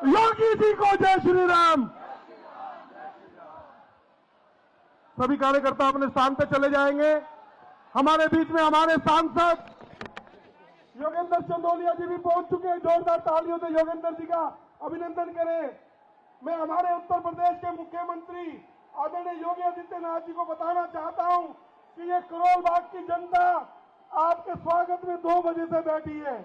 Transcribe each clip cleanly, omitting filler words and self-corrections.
योगी जी को जय श्री राम। सभी कार्यकर्ता अपने स्थान पर चले जाएंगे। हमारे बीच में हमारे सांसद योगेंद्र चंदोलिया जी भी पहुंच चुके हैं। जोरदार तालियों से योगेंद्र जी का अभिनंदन करें। मैं हमारे उत्तर प्रदेश के मुख्यमंत्री आदरणीय योगी आदित्यनाथ जी को बताना चाहता हूं कि ये करोल बाग की जनता आपके स्वागत में 2 बजे से बैठी है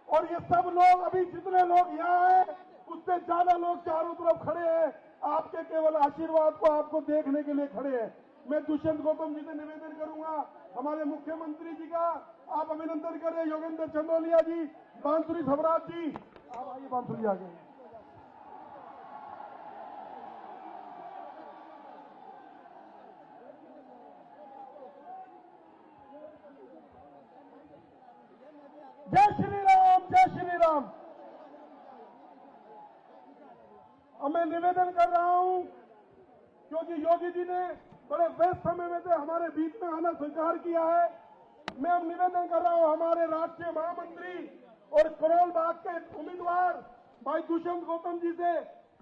और ये सब लोग, अभी जितने लोग यहाँ हैं उससे ज्यादा लोग चारों तरफ खड़े हैं, आपके केवल आशीर्वाद को आपको देखने के लिए खड़े हैं। मैं दुष्यंत गौतम जी से निवेदन करूंगा, हमारे मुख्यमंत्री जी का आप अभिनंदन करें। योगेंद्र चंदोलिया जी, बांसुरी सम्राट जी, आप आइए, बांसुरी आगे। जय श्री राम, जय श्री राम। अब मैं निवेदन कर रहा हूं, क्योंकि योगी जी ने बड़े व्यस्त समय में से हमारे बीच में आना स्वीकार किया है। मैं अब निवेदन कर रहा हूं हमारे राष्ट्रीय महामंत्री और करोल बाग के उम्मीदवार भाई दुष्यंत गौतम जी से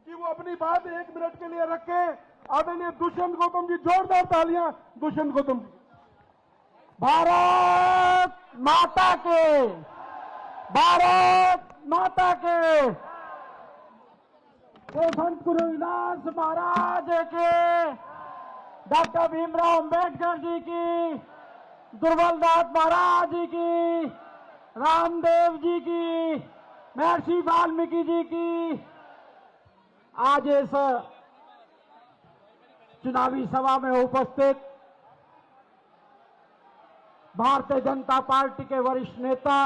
कि वो अपनी बात 1 मिनट के लिए रखें। आदरणीय दुष्यंत गौतम जी, जोरदार तालियां दुष्यंत गौतम जी। भारत माता के, भारत माता के, तो संत गुरु रविदास महाराज के, डॉक्टर भीमराव अंबेडकर जी की, दुर्बलदास महाराज जी की, रामदेव जी की, महर्षि वाल्मीकि जी की। आज इस चुनावी सभा में उपस्थित भारतीय जनता पार्टी के वरिष्ठ नेता,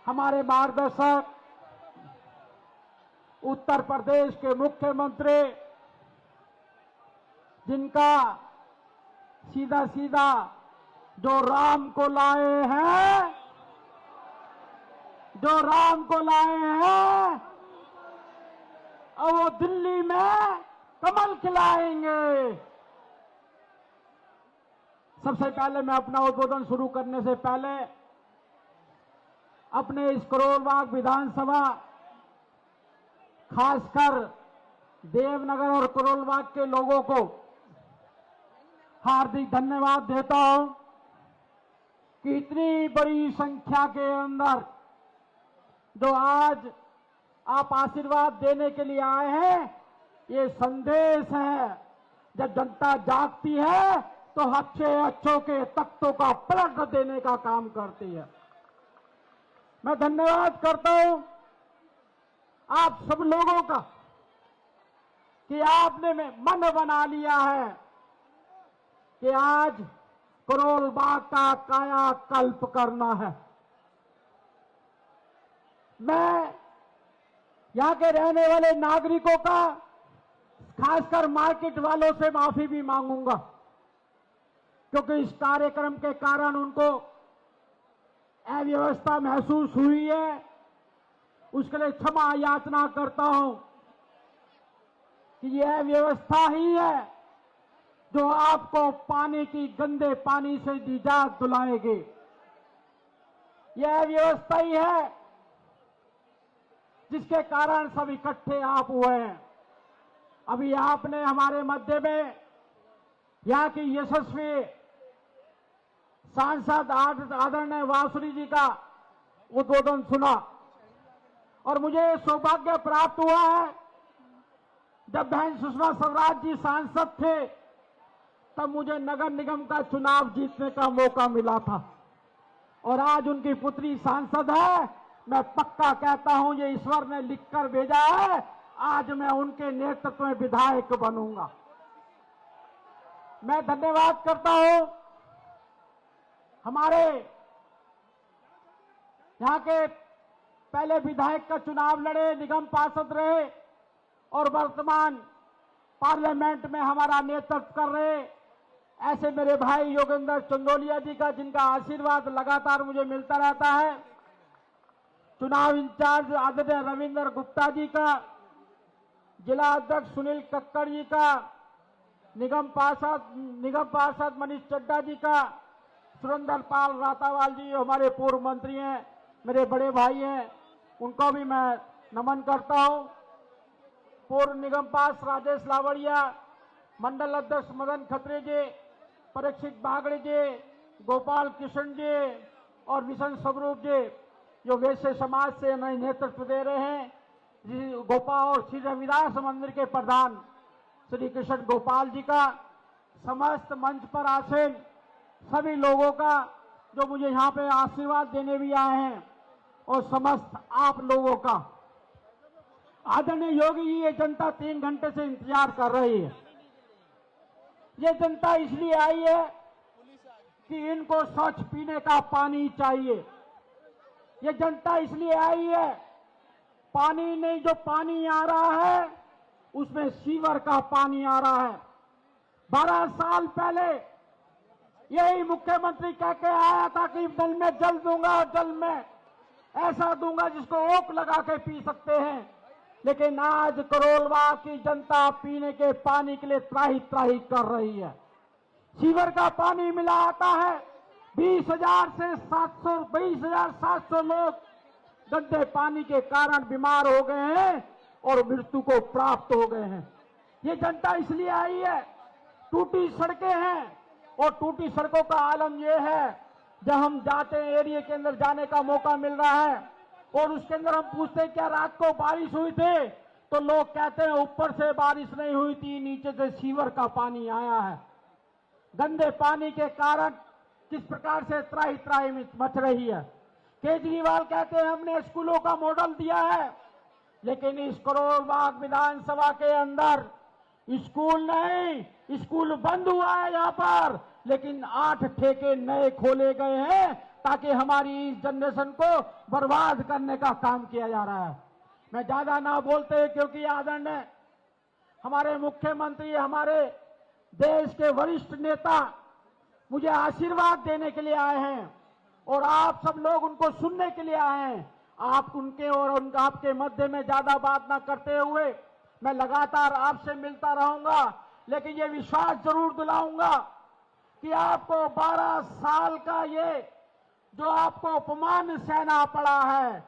हमारे मार्गदर्शक, उत्तर प्रदेश के मुख्यमंत्री, जिनका सीधा सीधा जो राम को लाए हैं, जो राम को लाए हैं, और वो दिल्ली में कमल खिलाएंगे। सबसे पहले मैं अपना उद्बोधन शुरू करने से पहले अपने इस करोल बाग विधानसभा, खासकर देवनगर और करोल बाग के लोगों को हार्दिक धन्यवाद देता हूं कि इतनी बड़ी संख्या के अंदर जो आज आप आशीर्वाद देने के लिए आए हैं, ये संदेश है। जब जनता जागती है तो अच्छे अच्छों के तख्तों का पलट देने का काम करती है। मैं धन्यवाद करता हूं आप सब लोगों का कि आपने मन बना लिया है कि आज करोल बाग का कायाकल्प करना है। मैं यहां के रहने वाले नागरिकों का, खासकर मार्केट वालों से माफी भी मांगूंगा, क्योंकि इस कार्यक्रम के कारण उनको अव्यवस्था महसूस हुई है। उसके लिए क्षमा याचना करता हूं कि यह व्यवस्था ही है जो आपको पानी की गंदे पानी से निजात दिलाएगी। यह व्यवस्था ही है जिसके कारण सब इकट्ठे आप हुए हैं। अभी आपने हमारे मध्य में यहाँ की यशस्वी सांसद आदरणीय वासुरी जी का उद्बोधन सुना और मुझे सौभाग्य प्राप्त हुआ है, जब बहन सुषमा स्वराज जी सांसद थे तब मुझे नगर निगम का चुनाव जीतने का मौका मिला था और आज उनकी पुत्री सांसद है। मैं पक्का कहता हूं ये ईश्वर ने लिखकर भेजा है, आज मैं उनके नेतृत्व में विधायक बनूंगा। मैं धन्यवाद करता हूं हमारे यहां के पहले विधायक का चुनाव लड़े, निगम पार्षद रहे और वर्तमान पार्लियामेंट में हमारा नेतृत्व कर रहे ऐसे मेरे भाई योगेंद्र चंदोलिया जी का, जिनका आशीर्वाद लगातार मुझे मिलता रहता है। चुनाव इंचार्ज आदरणीय रविंद्र गुप्ता जी का, जिला अध्यक्ष सुनील कक्कड़ जी का, निगम पार्षद मनीष चड्डा जी का, सुरेंद्र पाल रातावाल जी हमारे पूर्व मंत्री हैं, मेरे बड़े भाई हैं, उनको भी मैं नमन करता हूं। पूर्व निगम पास राजेश लावड़िया, मंडल अध्यक्ष मदन खत्री जी, परीक्षित बागड़े जी, गोपाल कृष्ण जी और मिशन स्वरूप जी, जो वैश्य समाज से नए नेतृत्व दे रहे हैं, गोपाल और श्री रविदास मंदिर के प्रधान श्री कृष्ण गोपाल जी का, समस्त मंच पर आसीन सभी लोगों का जो मुझे यहाँ पे आशीर्वाद देने भी आए हैं, और समस्त आप लोगों का। आदरणीय योगी जी, ये जनता 3 घंटे से इंतजार कर रही है। ये जनता इसलिए आई है कि इनको स्वच्छ पीने का पानी चाहिए। ये जनता इसलिए आई है, पानी नहीं, जो पानी आ रहा है उसमें सीवर का पानी आ रहा है। 12 साल पहले यही मुख्यमंत्री कह के आया था कि नल में जल दूंगा, जल में ऐसा दूंगा जिसको ओक लगा के पी सकते हैं। लेकिन आज करोलबाग की जनता पीने के पानी के लिए त्राही त्राही कर रही है। सीवर का पानी मिला आता है, 20,000 से 20,700 लोग गंदे पानी के कारण बीमार हो गए हैं और मृत्यु को प्राप्त हो गए हैं। ये जनता इसलिए आई है, टूटी सड़कें हैं, और टूटी सड़कों का आलम यह है, जब हम जाते हैं एरिया के अंदर जाने का मौका मिल रहा है और उसके अंदर हम पूछते हैं क्या रात को बारिश हुई थी, तो लोग कहते हैं ऊपर से बारिश नहीं हुई थी, नीचे से सीवर का पानी आया है। गंदे पानी के कारण किस प्रकार से त्राही त्राही मच रही है। केजरीवाल कहते हैं हमने स्कूलों का मॉडल दिया है, लेकिन इस करोलबाग विधानसभा के अंदर स्कूल नहीं, स्कूल बंद हुआ है यहाँ पर, लेकिन 8 ठेके नए खोले गए हैं ताकि हमारी इस जनरेशन को बर्बाद करने का काम किया जा रहा है। मैं ज्यादा ना बोलते क्योंकि आदरणीय हमारे मुख्यमंत्री, हमारे देश के वरिष्ठ नेता मुझे आशीर्वाद देने के लिए आए हैं और आप सब लोग उनको सुनने के लिए आए हैं। आप उनके और आपके मध्य में ज्यादा बात ना करते हुए मैं लगातार आपसे मिलता रहूंगा, लेकिन ये विश्वास जरूर दिलाऊंगा कि आपको 12 साल का ये जो आपको अपमान सहना पड़ा है,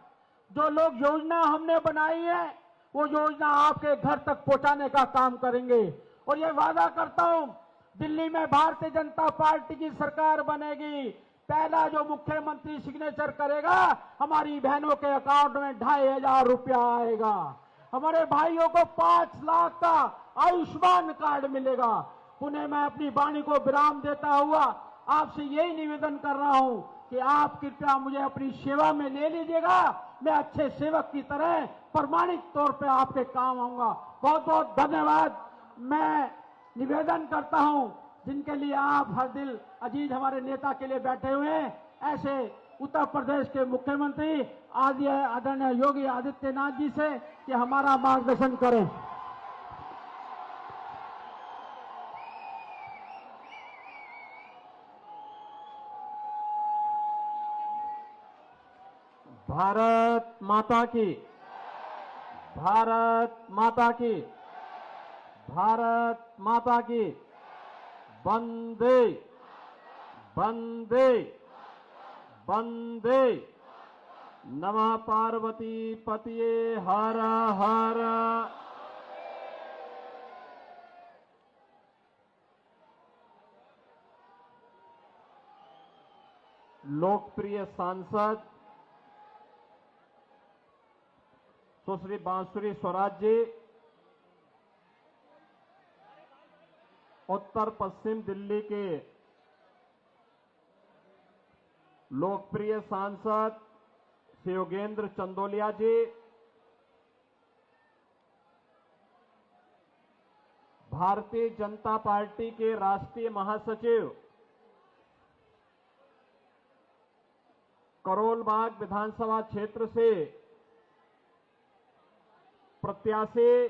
जो लोग योजना हमने बनाई है वो योजना आपके घर तक पहुंचाने का काम करेंगे। और ये वादा करता हूं, दिल्ली में भारतीय जनता पार्टी की सरकार बनेगी, पहला जो मुख्यमंत्री सिग्नेचर करेगा हमारी बहनों के अकाउंट में 2,500 रुपया आएगा। हमारे भाइयों को 5 लाख का आयुष्मान कार्ड मिलेगा। पुणे में अपनी वाणी को विराम देता हुआ आपसे यही निवेदन कर रहा हूं कि आप कृपया मुझे अपनी सेवा में ले लीजिएगा। मैं अच्छे सेवक की तरह प्रमाणिक तौर पे आपके काम आऊंगा। बहुत बहुत धन्यवाद। मैं निवेदन करता हूं, जिनके लिए आप हर दिल अजीज हमारे नेता के लिए बैठे हुए हैं, ऐसे उत्तर प्रदेश के मुख्यमंत्री आदरणीय योगी आदित्यनाथ जी से कि हमारा मार्गदर्शन करें। भारत माता की, भारत माता की, भारत माता की। वंदे वंदे वंदे। नमः पार्वती पतिये हर हर। लोकप्रिय सांसद सुश्री बांसुरी स्वराज जी, उत्तर पश्चिम दिल्ली के लोकप्रिय सांसद श्री योगेंद्र चंदोलिया जी, भारतीय जनता पार्टी के राष्ट्रीय महासचिव, करोलबाग विधानसभा क्षेत्र से प्रत्याशी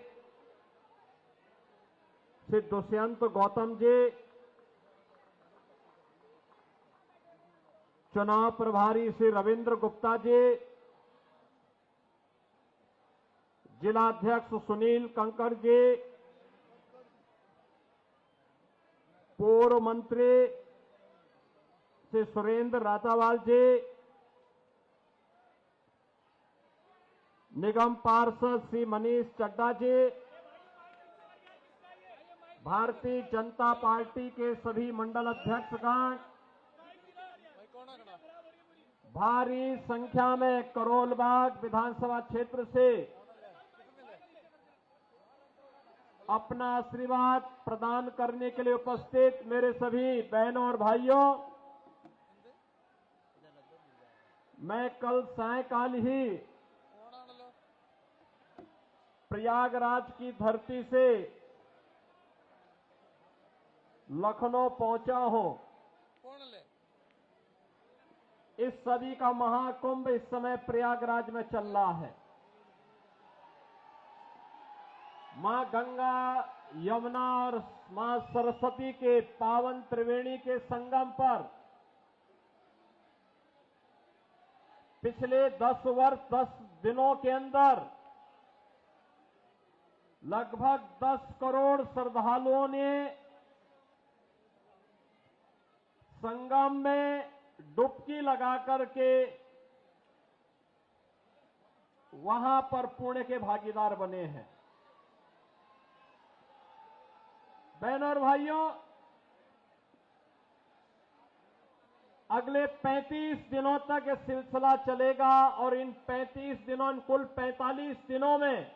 श्री दुष्यंत गौतम जी, चुनाव प्रभारी श्री रविंद्र गुप्ता जी, जिलाध्यक्ष सुनील कंकड़ जी, पूर्व मंत्री श्री सुरेंद्र रातावाल जी, निगम पार्षद श्री मनीष चड्डा जी, भारतीय जनता पार्टी के सभी मंडल अध्यक्षगण, भारी संख्या में करोलबाग विधानसभा क्षेत्र से अपना आशीर्वाद प्रदान करने के लिए उपस्थित मेरे सभी बहनों और भाइयों, मैं कल सायकाल ही प्रयागराज की धरती से लखनऊ पहुंचा हूं। इस सदी का महाकुंभ इस समय प्रयागराज में चल रहा है। मां गंगा, यमुना और मां सरस्वती के पावन त्रिवेणी के संगम पर पिछले 10 दिनों के अंदर लगभग 10 करोड़ श्रद्धालुओं ने संगम में डुबकी लगा करके वहां पर पुण्य के भागीदार बने हैं। बहनों और भाइयों, अगले 35 दिनों तक यह सिलसिला चलेगा और इन 35 दिनों, कुल 45 दिनों में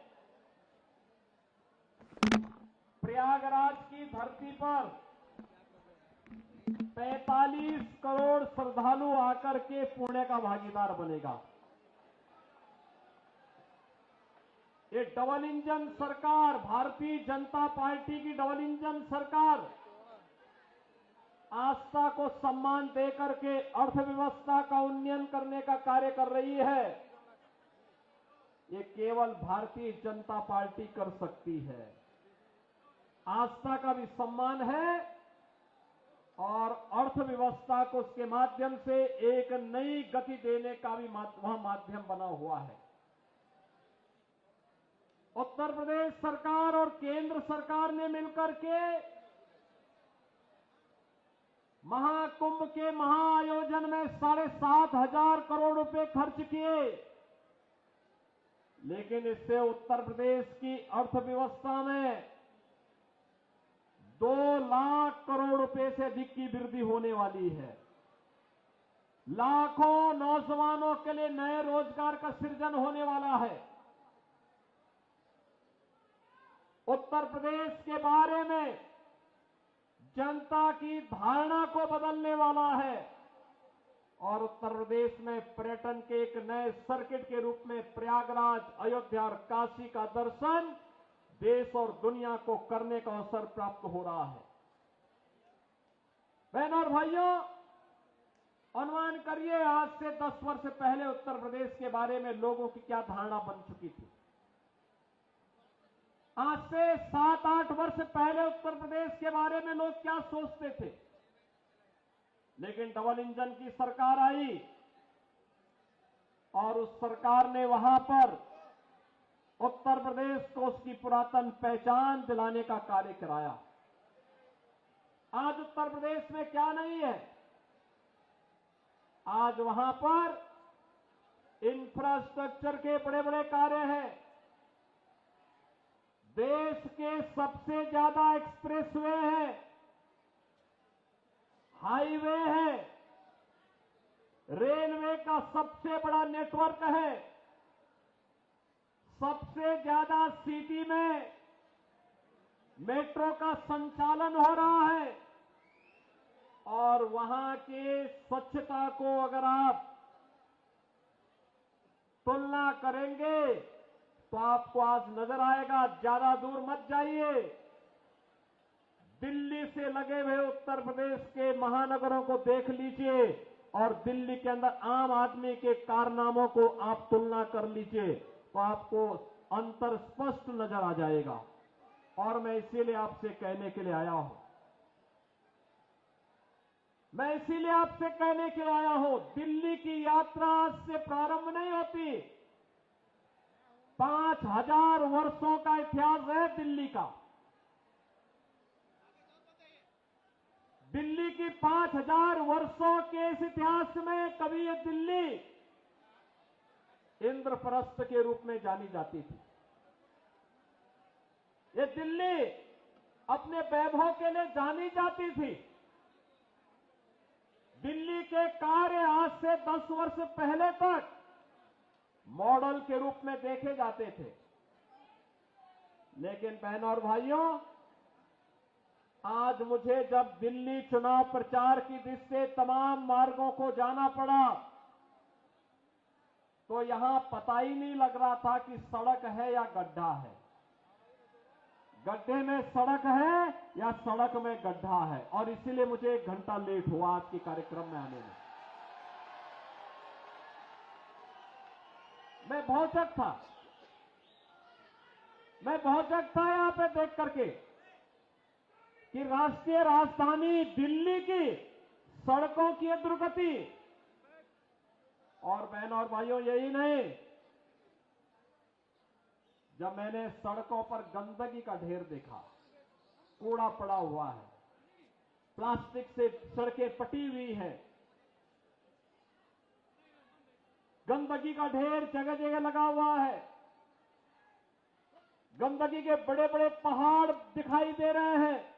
प्रयागराज की धरती पर 45 करोड़ श्रद्धालु आकर के पुण्य का भागीदार बनेगा। ये डबल इंजन सरकार, भारतीय जनता पार्टी की डबल इंजन सरकार आस्था को सम्मान देकर के अर्थव्यवस्था का उन्नयन करने का कार्य कर रही है। ये केवल भारतीय जनता पार्टी कर सकती है। आस्था का भी सम्मान है और अर्थव्यवस्था को उसके माध्यम से एक नई गति देने का भी वहां माध्यम बना हुआ है। उत्तर प्रदेश सरकार और केंद्र सरकार ने मिलकर के महाकुंभ के महाआयोजन में 7,500 करोड़ रुपए खर्च किए, लेकिन इससे उत्तर प्रदेश की अर्थव्यवस्था में 2 लाख करोड़ रुपए से अधिक की वृद्धि होने वाली है। लाखों नौजवानों के लिए नए रोजगार का सृजन होने वाला है। उत्तर प्रदेश के बारे में जनता की धारणा को बदलने वाला है और उत्तर प्रदेश में पर्यटन के एक नए सर्किट के रूप में प्रयागराज, अयोध्या और काशी का दर्शन देश और दुनिया को करने का अवसर प्राप्त हो रहा है। बहनों और भाइयों, अनुमान करिए आज से 10 वर्ष पहले उत्तर प्रदेश के बारे में लोगों की क्या धारणा बन चुकी थी। आज से 7-8 वर्ष पहले उत्तर प्रदेश के बारे में लोग क्या सोचते थे। लेकिन डबल इंजन की सरकार आई और उस सरकार ने वहां पर उत्तर प्रदेश को उसकी पुरातन पहचान दिलाने का कार्य कराया। आज उत्तर प्रदेश में क्या नहीं है, आज वहां पर इंफ्रास्ट्रक्चर के बड़े बड़े कार्य हैं। देश के सबसे ज्यादा एक्सप्रेसवे है, हाईवे है, रेलवे का सबसे बड़ा नेटवर्क है, सबसे ज्यादा सिटी में मेट्रो का संचालन हो रहा है और वहां के स्वच्छता को अगर आप तुलना करेंगे तो आपको आज नजर आएगा। ज्यादा दूर मत जाइए, दिल्ली से लगे हुए उत्तर प्रदेश के महानगरों को देख लीजिए और दिल्ली के अंदर आम आदमी के कारनामों को आप तुलना कर लीजिए तो आपको अंतर स्पष्ट नजर आ जाएगा। और मैं इसीलिए आपसे कहने के लिए आया हूं, दिल्ली की यात्रा आज से प्रारंभ नहीं होती। 5,000 वर्षों का इतिहास है दिल्ली का। दिल्ली की 5,000 वर्षों के इस इतिहास में कभी ये दिल्ली इंद्रप्रस्थ के रूप में जानी जाती थी। ये दिल्ली अपने वैभव के लिए जानी जाती थी। दिल्ली के कार्य आज से 10 वर्ष पहले तक मॉडल के रूप में देखे जाते थे। लेकिन बहनों और भाइयों, आज मुझे जब दिल्ली चुनाव प्रचार की दिशा से तमाम मार्गों को जाना पड़ा, तो यहां पता ही नहीं लग रहा था कि सड़क है या गड्ढा है, गड्ढे में सड़क है या सड़क में गड्ढा है। और इसीलिए मुझे 1 घंटा लेट हुआ आज के कार्यक्रम में आने में। मैं भौचक था यहां पे देख करके कि राष्ट्रीय राजधानी दिल्ली की सड़कों की दुर्गति। और बहनों और भाइयों, यही नहीं, जब मैंने सड़कों पर गंदगी का ढेर देखा, कूड़ा पड़ा हुआ है, प्लास्टिक से सड़कें पटी हुई हैं, गंदगी का ढेर जगह जगह लगा हुआ है, गंदगी के बड़े बड़े पहाड़ दिखाई दे रहे हैं,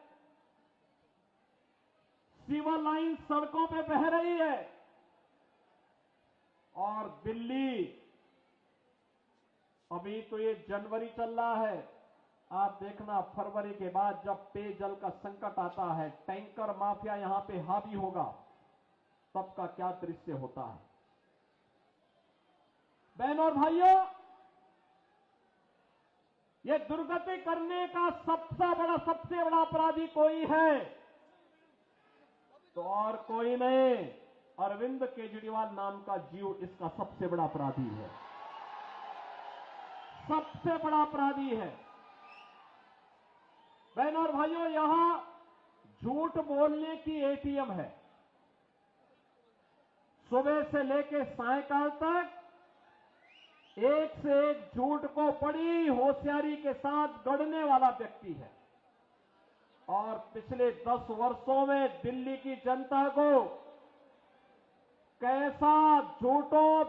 सीवर लाइन सड़कों पे बह रही है। और दिल्ली, अभी तो ये जनवरी चल रहा है, आप देखना फरवरी के बाद जब पेयजल का संकट आता है, टैंकर माफिया यहां पे हावी होगा, तब का क्या दृश्य होता है। बहनों और भाइयों, ये दुर्गति करने का सबसे बड़ा अपराधी कोई है तो और कोई नहीं, अरविंद केजरीवाल नाम का जीव इसका सबसे बड़ा अपराधी है, सबसे बड़ा अपराधी है। बहनों और भाइयों, यहां झूठ बोलने की एटीएम है। सुबह से लेकर सायकाल तक एक से एक झूठ को बड़ी होशियारी के साथ गढ़ने वाला व्यक्ति है। और पिछले 10 वर्षों में दिल्ली की जनता को कैसा झूठों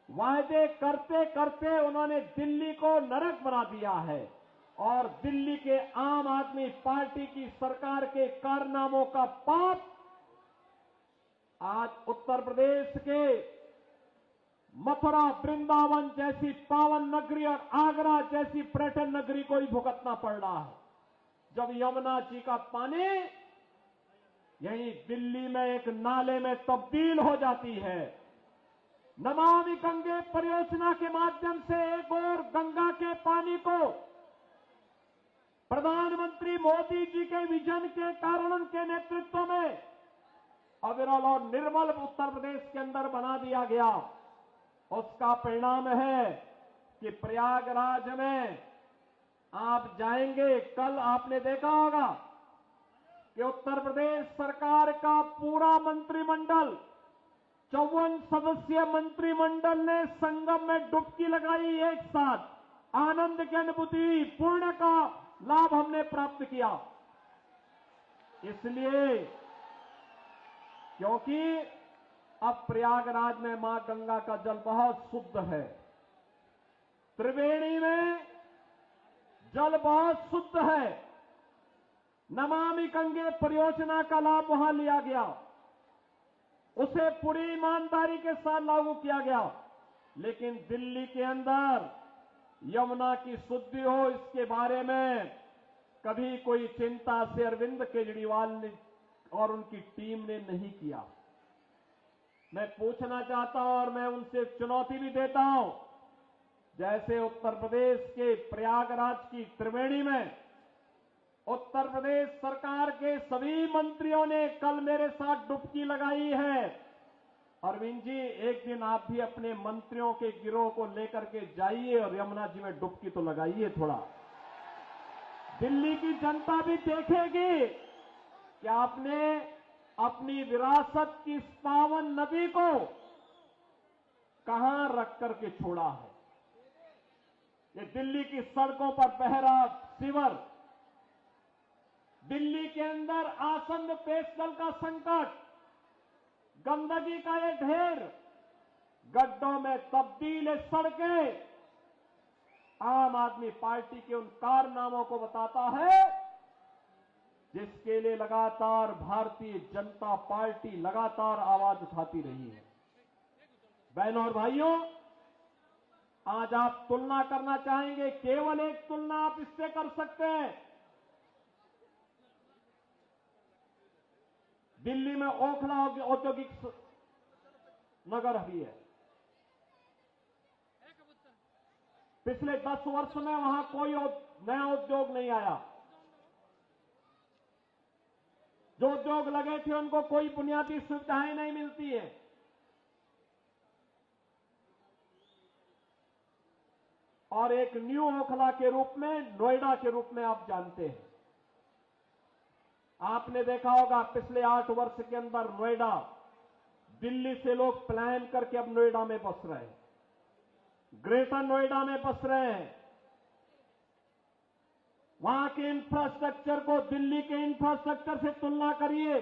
वायदे करते करते उन्होंने दिल्ली को नरक बना दिया है। और दिल्ली के आम आदमी पार्टी की सरकार के कारनामों का पाप आज उत्तर प्रदेश के मथुरा, वृंदावन जैसी पावन नगरी और आगरा जैसी पर्यटन नगरी को ही भुगतना पड़ रहा है। जब यमुना जी का पानी यही दिल्ली में एक नाले में तब्दील हो जाती है, नमामि गंगे परियोजना के माध्यम से एक और गंगा के पानी को प्रधानमंत्री मोदी जी के विजन के कारण, उनके नेतृत्व में अविरल और निर्मल उत्तर प्रदेश के अंदर बना दिया गया। उसका परिणाम है कि प्रयागराज में आप जाएंगे, कल आपने देखा होगा कि उत्तर प्रदेश सरकार का पूरा मंत्रिमंडल, 54 सदस्यीय मंत्रिमंडल ने संगम में डुबकी लगाई। एक साथ आनंद की अनुभूति, पूर्ण का लाभ हमने प्राप्त किया। इसलिए क्योंकि अब प्रयागराज में मां गंगा का जल बहुत शुद्ध है, त्रिवेणी में जल बहुत शुद्ध है। नमामि गंगे परियोजना का लाभ वहां लिया गया, उसे पूरी ईमानदारी के साथ लागू किया गया। लेकिन दिल्ली के अंदर यमुना की शुद्धि हो, इसके बारे में कभी कोई चिंता से अरविंद केजरीवाल ने और उनकी टीम ने नहीं किया। मैं पूछना चाहता हूं और मैं उनसे चुनौती भी देता हूं, जैसे उत्तर प्रदेश के प्रयागराज की त्रिवेणी में उत्तर प्रदेश सरकार के सभी मंत्रियों ने कल मेरे साथ डुबकी लगाई है। अरविंद जी, एक दिन आप भी अपने मंत्रियों के गिरोह को लेकर के जाइए और यमुना जी में डुबकी तो लगाइए थोड़ा। दिल्ली की जनता भी देखेगी कि आपने अपनी विरासत की इस पावन नदी को कहां रख करके छोड़ा है। ये दिल्ली की सड़कों पर बह रहा सीवर, दिल्ली के अंदर आसन्न पेयजल का संकट, गंदगी का ये ढेर, गड्ढों में तब्दील सड़कें आम आदमी पार्टी के उन कारनामों को बताता है जिसके लिए लगातार भारतीय जनता पार्टी लगातार आवाज उठाती रही है। बहनों और भाइयों, आज आप तुलना करना चाहेंगे, केवल एक तुलना आप इससे कर सकते हैं। दिल्ली में ओखला औद्योगिक नगर भी है। पिछले 10 वर्ष में वहां कोई नया उद्योग नहीं आया। जो उद्योग लगे थे उनको कोई बुनियादी सुविधाएं नहीं मिलती है। और एक न्यू ओखला के रूप में, नोएडा के रूप में आप जानते हैं। आपने देखा होगा पिछले 8 वर्ष के अंदर नोएडा, दिल्ली से लोग प्लान करके अब नोएडा में बस रहे हैं, ग्रेटर नोएडा में बस रहे हैं। वहां के इंफ्रास्ट्रक्चर को दिल्ली के इंफ्रास्ट्रक्चर से तुलना करिए,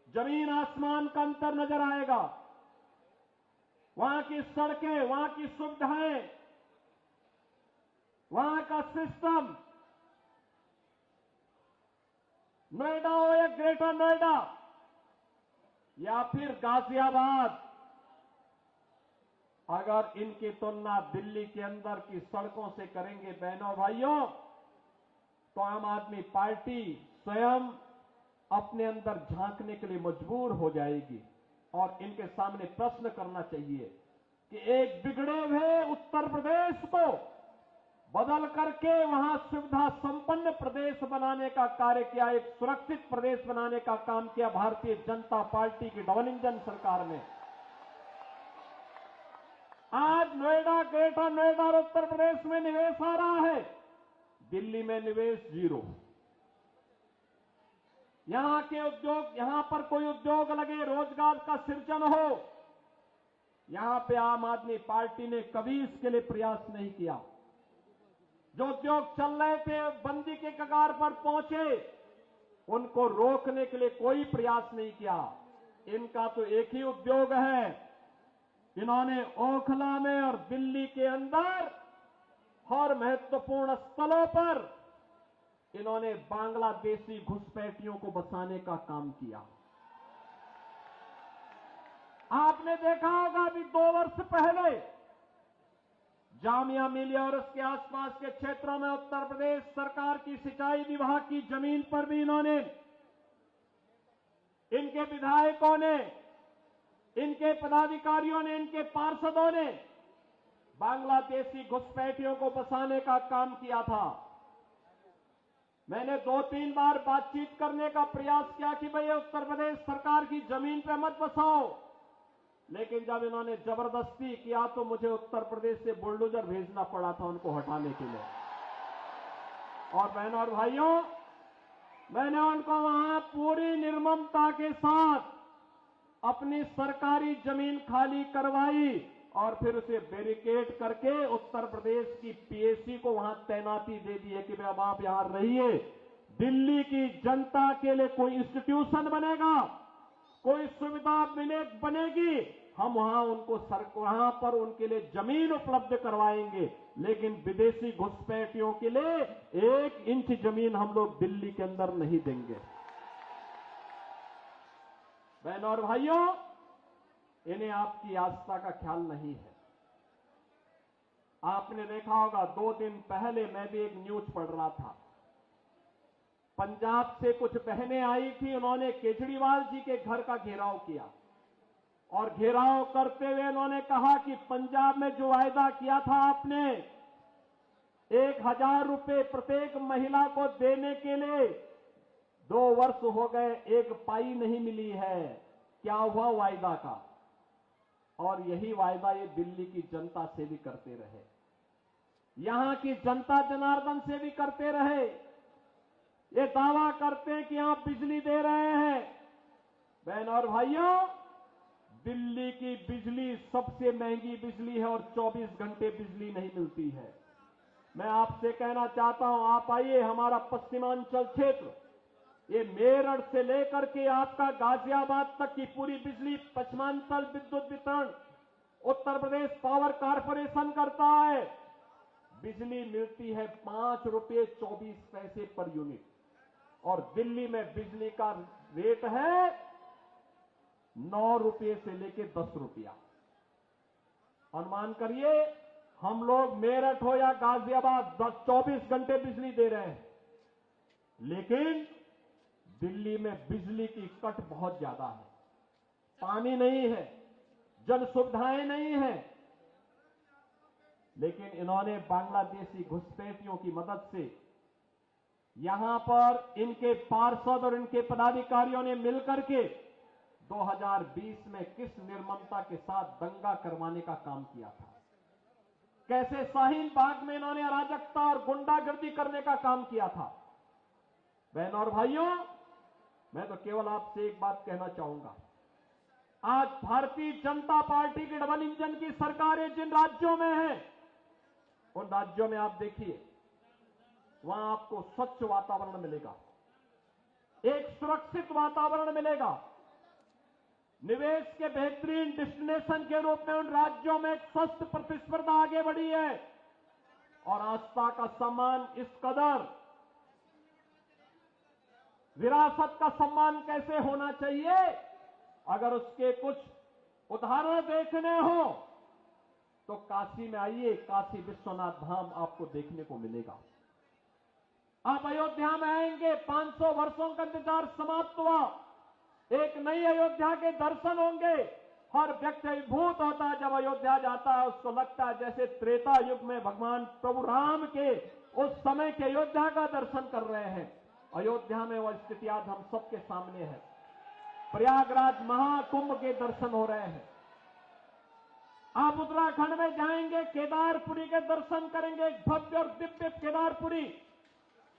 जमीन आसमान का अंतर नजर आएगा। वहां की सड़कें, वहां की सुविधाएं, वहां का सिस्टम, नोएडा हो या ग्रेटर नोएडा या फिर गाजियाबाद, अगर इनकी तुलना दिल्ली के अंदर की सड़कों से करेंगे बहनों भाइयों, तो आम आदमी पार्टी स्वयं अपने अंदर झांकने के लिए मजबूर हो जाएगी और इनके सामने प्रश्न करना चाहिए कि एक बिगड़े हुए उत्तर प्रदेश को बदल करके वहां सुविधा संपन्न प्रदेश बनाने का कार्य किया, एक सुरक्षित प्रदेश बनाने का काम किया भारतीय जनता पार्टी की डबल इंजन सरकार ने। आज नोएडा, ग्रेटर नोएडा और उत्तर प्रदेश में निवेश आ रहा है, दिल्ली में निवेश 0। यहां के उद्योग, यहां पर कोई उद्योग लगे, रोजगार का सृजन हो, यहां पे आम आदमी पार्टी ने कभी इसके लिए प्रयास नहीं किया। जो उद्योग चल रहे थे, बंदी के कगार पर पहुंचे, उनको रोकने के लिए कोई प्रयास नहीं किया। इनका तो एक ही उद्योग है, इन्होंने ओखला में और दिल्ली के अंदर हर महत्वपूर्ण स्थलों पर इन्होंने बांग्लादेशी घुसपैठियों को बसाने का काम किया। आपने देखा होगा अभी 2 वर्ष पहले जामिया मिलिया और उसके आसपास के क्षेत्रों में उत्तर प्रदेश सरकार की सिंचाई विभाग की जमीन पर भी इन्होंने, इनके विधायकों ने, इनके पदाधिकारियों ने, इनके पार्षदों ने बांग्लादेशी घुसपैठियों को बसाने का काम किया था। मैंने 2-3 बार बातचीत करने का प्रयास किया कि भाई उत्तर प्रदेश सरकार की जमीन पे मत बसाओ, लेकिन जब इन्होंने जबरदस्ती किया तो मुझे उत्तर प्रदेश से बुलडोजर भेजना पड़ा था उनको हटाने के लिए। और बहनों और भाइयों, मैंने उनको वहां पूरी निर्ममता के साथ अपनी सरकारी जमीन खाली करवाई और फिर उसे बैरिकेड करके उत्तर प्रदेश की पीएसी को वहां तैनाती दे दी है कि भाई अब आप यहां रहिए। दिल्ली की जनता के लिए कोई इंस्टीट्यूशन बनेगा, कोई सुविधा बनेगी, हम वहां उनको वहां पर उनके लिए जमीन उपलब्ध करवाएंगे, लेकिन विदेशी घुसपैठियों के लिए 1 इंच जमीन हम लोग दिल्ली के अंदर नहीं देंगे। बहनों और भाइयों, इन्हें आपकी आस्था का ख्याल नहीं है। आपने देखा होगा 2 दिन पहले मैं भी एक न्यूज पढ़ रहा था, पंजाब से कुछ बहनें आई थी, उन्होंने केजरीवाल जी के घर का घेराव किया और घेराव करते हुए उन्होंने कहा कि पंजाब में जो वायदा किया था आपने 1000 रुपए प्रत्येक महिला को देने के लिए, 2 वर्ष हो गए, 1 पाई नहीं मिली है। क्या हुआ वायदा का? और यही वायदा ये दिल्ली की जनता से भी करते रहे, यहां की जनता जनार्दन से भी करते रहे। ये दावा करते हैं कि आप बिजली दे रहे हैं। बहनों और भाइयों, दिल्ली की बिजली सबसे महंगी बिजली है और 24 घंटे बिजली नहीं मिलती है। मैं आपसे कहना चाहता हूं, आप आइए हमारा पश्चिमांचल क्षेत्र, ये मेरठ से लेकर के आपका गाजियाबाद तक की पूरी बिजली पश्चिमांचल विद्युत वितरण उत्तर प्रदेश पावर कारपोरेशन करता है, बिजली मिलती है 5 रुपये 24 पैसे पर यूनिट, और दिल्ली में बिजली का रेट है 9 रुपये से लेकर 10 रुपया। अनुमान करिए, हम लोग मेरठ हो या गाजियाबाद 24 घंटे बिजली दे रहे हैं, लेकिन दिल्ली में बिजली की कट बहुत ज्यादा है, पानी नहीं है, जन सुविधाएं नहीं है। लेकिन इन्होंने बांग्लादेशी घुसपैठियों की मदद से यहां पर इनके पार्षद और इनके पदाधिकारियों ने मिलकर के 2020 में किस निर्ममता के साथ दंगा करवाने का काम किया था, कैसे शाहीन बाग में इन्होंने अराजकता और गुंडागर्दी करने का काम किया था। बहनों और भाइयों, मैं तो केवल आपसे एक बात कहना चाहूंगा, आज भारतीय जनता पार्टी की डबल इंजन की सरकारें जिन राज्यों में है, उन राज्यों में आप देखिए, वहां आपको स्वच्छ वातावरण मिलेगा, एक सुरक्षित वातावरण मिलेगा, निवेश के बेहतरीन डेस्टिनेशन के रूप में उन राज्यों में एक स्वस्थ प्रतिस्पर्धा आगे बढ़ी है, और आस्था का सम्मान इस कदर, विरासत का सम्मान कैसे होना चाहिए, अगर उसके कुछ उदाहरण देखने हो तो काशी में आइए, काशी विश्वनाथ धाम आपको देखने को मिलेगा। आप अयोध्या में आएंगे, 500 वर्षों का इंतजार समाप्त हुआ, एक नई अयोध्या के दर्शन होंगे। हर व्यक्ति अभिभूत होता है जब अयोध्या जाता है, उसको लगता है जैसे त्रेता युग में भगवान प्रभु राम के उस समय के अयोध्या का दर्शन कर रहे हैं। अयोध्या में वह स्थिति आज हम सबके सामने है। प्रयागराज महाकुंभ के दर्शन हो रहे हैं। आप उत्तराखंड में जाएंगे, केदारपुरी के दर्शन करेंगे, भव्य और दिव्य केदारपुरी।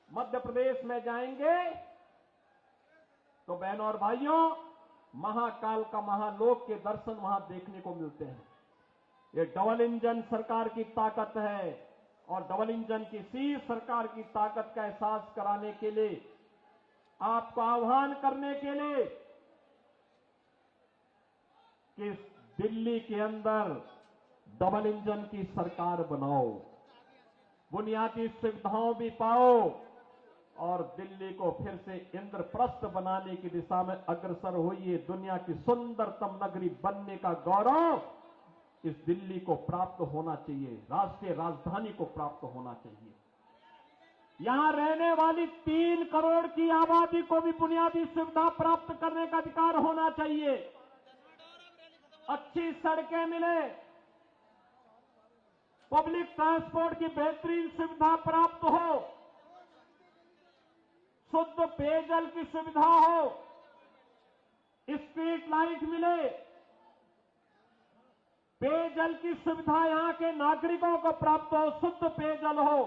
मध्य प्रदेश में जाएंगे तो बहनों और भाइयों, महाकाल का महालोक के दर्शन वहां देखने को मिलते हैं। ये डबल इंजन सरकार की ताकत है, और डबल इंजन की इसी सरकार की ताकत का एहसास कराने के लिए, आपको आह्वान करने के लिए कि दिल्ली के अंदर डबल इंजन की सरकार बनाओ, बुनियादी सुविधाओं भी पाओ, और दिल्ली को फिर से इंद्रप्रस्थ बनाने की दिशा में अग्रसर होइए। दुनिया की सुंदरतम नगरी बनने का गौरव इस दिल्ली को प्राप्त होना चाहिए, राष्ट्रीय राजधानी को प्राप्त होना चाहिए। यहां रहने वाली 3 करोड़ की आबादी को भी बुनियादी सुविधा प्राप्त करने का अधिकार होना चाहिए। अच्छी सड़कें मिले, पब्लिक ट्रांसपोर्ट की बेहतरीन सुविधा प्राप्त हो, शुद्ध पेयजल की सुविधा हो, स्ट्रीट लाइट मिले, पेयजल की सुविधा यहां के नागरिकों को प्राप्त हो, शुद्ध पेयजल हो,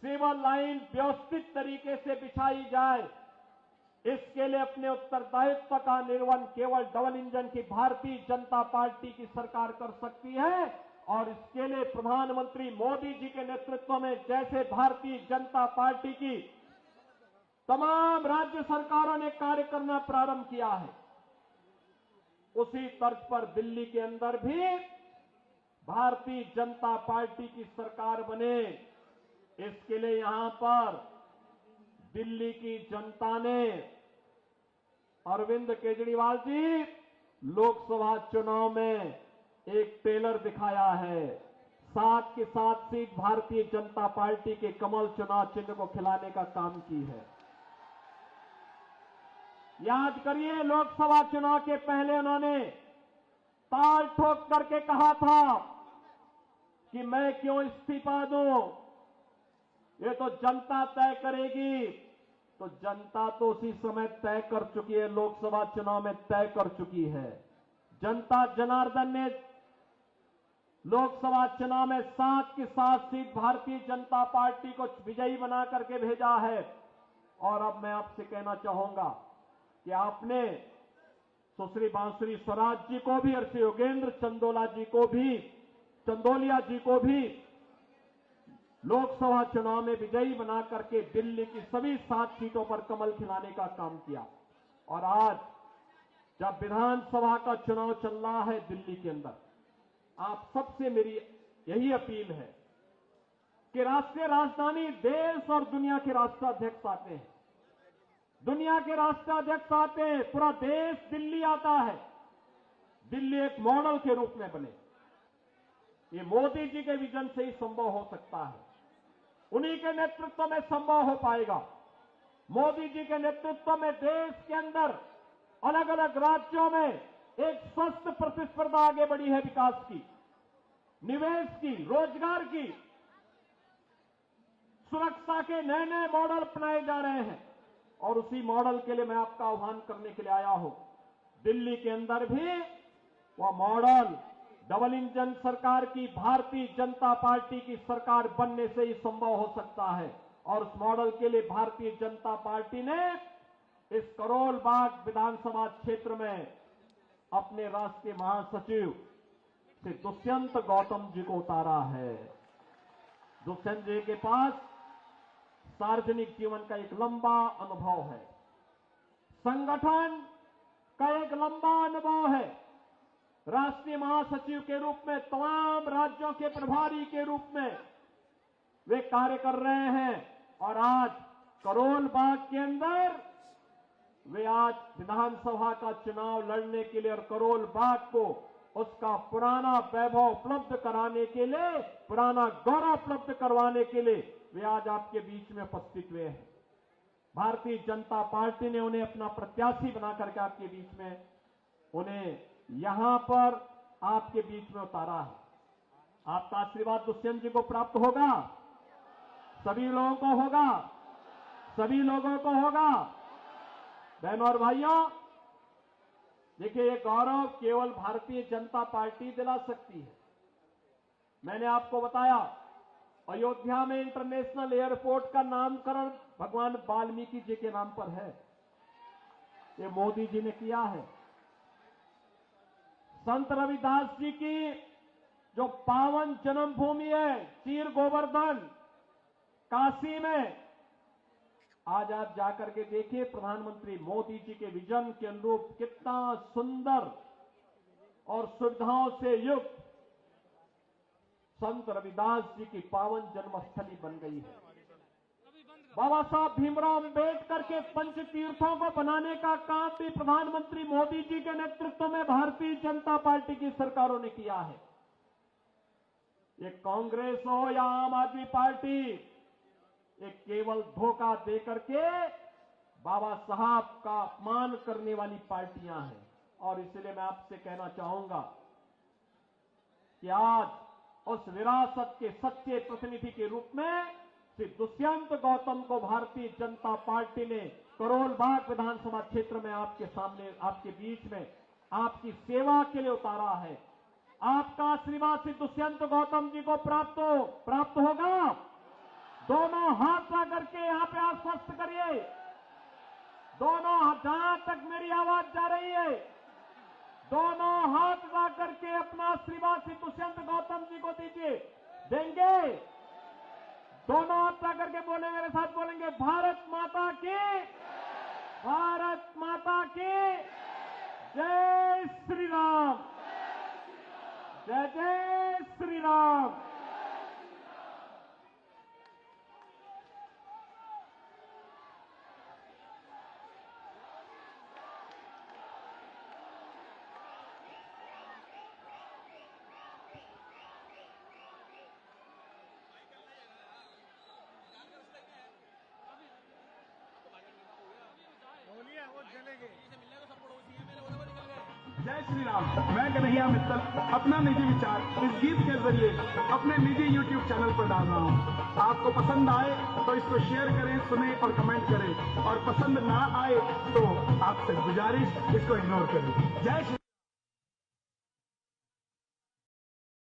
सीवर लाइन व्यवस्थित तरीके से बिछाई जाए। इसके लिए अपने उत्तरदायित्व का निर्वहन केवल डबल इंजन की भारतीय जनता पार्टी की सरकार कर सकती है, और इसके लिए प्रधानमंत्री मोदी जी के नेतृत्व में जैसे भारतीय जनता पार्टी की तमाम राज्य सरकारों ने कार्य करना प्रारंभ किया है, उसी तर्ज पर दिल्ली के अंदर भी भारतीय जनता पार्टी की सरकार बने। इसके लिए यहां पर दिल्ली की जनता ने अरविंद केजरीवाल जी लोकसभा चुनाव में एक टेलर दिखाया है, 7 की 7 सीट भारतीय जनता पार्टी के कमल चुनाव चिन्ह को खिलाने का काम की है। याद करिए, लोकसभा चुनाव के पहले उन्होंने ताल ठोक करके कहा था कि मैं क्यों इस्तीफा दूं, ये तो जनता तय करेगी। तो जनता तो उसी समय तय कर चुकी है, लोकसभा चुनाव में तय कर चुकी है। जनता जनार्दन ने लोकसभा चुनाव में 7 की 7 सीट भारतीय जनता पार्टी को विजयी बना करके भेजा है। और अब मैं आपसे कहना चाहूंगा कि आपने सुश्री बांसुरी स्वराज जी को भी और श्री योगेंद्र चंदोलिया जी को भी लोकसभा चुनाव में विजयी बना करके दिल्ली की सभी 7 सीटों पर कमल खिलाने का काम किया। और आज जब विधानसभा का चुनाव चल रहा है दिल्ली के अंदर, आप सबसे मेरी यही अपील है कि राष्ट्रीय राजधानी देश और दुनिया के राष्ट्राध्यक्ष आते हैं, दुनिया के राष्ट्राध्यक्ष आते हैं, पूरा देश दिल्ली आता है। दिल्ली एक मॉडल के रूप में बने, ये मोदी जी के विजन से ही संभव हो सकता है, उन्हीं के नेतृत्व में संभव हो पाएगा। मोदी जी के नेतृत्व में देश के अंदर अलग अलग राज्यों में एक स्वस्थ प्रतिस्पर्धा आगे बढ़ी है, विकास की, निवेश की, रोजगार की, सुरक्षा के नए नए मॉडल अपनाए जा रहे हैं और उसी मॉडल के लिए मैं आपका आह्वान करने के लिए आया हूं। दिल्ली के अंदर भी वह मॉडल डबल इंजन सरकार की, भारतीय जनता पार्टी की सरकार बनने से ही संभव हो सकता है और उस मॉडल के लिए भारतीय जनता पार्टी ने इस करोल बाग विधानसभा क्षेत्र में अपने राष्ट्रीय महासचिव श्री दुष्यंत गौतम जी को उतारा है। दुष्यंत जी के पास सार्वजनिक जीवन का एक लंबा अनुभव है, संगठन का एक लंबा अनुभव है, राष्ट्रीय महासचिव के रूप में तमाम राज्यों के प्रभारी के रूप में वे कार्य कर रहे हैं और आज करोल बाग के अंदर वे आज विधानसभा का चुनाव लड़ने के लिए और करोल बाग को उसका पुराना वैभव उपलब्ध कराने के लिए, पुराना गौरव उपलब्ध करवाने के लिए वे आज आपके बीच में उपस्थित हुए हैं। भारतीय जनता पार्टी ने उन्हें अपना प्रत्याशी बना करके आपके बीच में उन्हें यहां पर आपके बीच में उतारा है। आपका आशीर्वाद दुष्यंत जी को प्राप्त होगा, सभी लोगों को होगा, सभी लोगों को होगा। बहनों और भाइयों, देखिए, ये गौरव केवल भारतीय जनता पार्टी दिला सकती है। मैंने आपको बताया, अयोध्या में इंटरनेशनल एयरपोर्ट का नामकरण भगवान वाल्मीकि जी के नाम पर है, ये मोदी जी ने किया है। संत रविदास जी की जो पावन जन्मभूमि है चीर गोवर्धन काशी में, आज आप जाकर के देखिए, प्रधानमंत्री मोदी जी के विजन के अनुरूप कितना सुंदर और सुविधाओं से युक्त संत रविदास जी की पावन जन्मस्थली बन गई है। बाबा साहब भीमराव अंबेडकर के पंच तीर्थों को बनाने का काम भी प्रधानमंत्री मोदी जी के नेतृत्व में भारतीय जनता पार्टी की सरकारों ने किया है। ये कांग्रेस हो या आम आदमी पार्टी, एक केवल धोखा देकर के बाबा साहब का अपमान करने वाली पार्टियां हैं और इसलिए मैं आपसे कहना चाहूंगा कि आज उस विरासत के सच्चे प्रतिनिधि के रूप में श्री दुष्यंत गौतम को भारतीय जनता पार्टी ने करोल बाग विधानसभा क्षेत्र में आपके सामने, आपके बीच में आपकी सेवा के लिए उतारा है। आपका आशीर्वाद श्री दुष्यंत गौतम जी को प्राप्त होगा। दोनों हाथ ला करके यहां पे आश्वस्त करिए, दोनों जहां तक मेरी आवाज जा रही है, दोनों हाथ ला करके अपना आशीर्वाद श्री दुष्यंत गौतम जी को दीजिए। देंगे? दोनों हाथ ला करके बोले, मेरे साथ बोलेंगे, भारत माता की, भारत माता की जय श्री राम, जय जय श्री राम। जय श्री राम। मैं कन्हैया मित्तल अपना निजी विचार इस गीत के जरिए अपने निजी YouTube चैनल पर डाल रहा हूँ। आपको पसंद आए तो इसको शेयर करें, सुने और कमेंट करें, और पसंद ना आए तो आपसे गुजारिश, इसको इग्नोर करें। जय श्री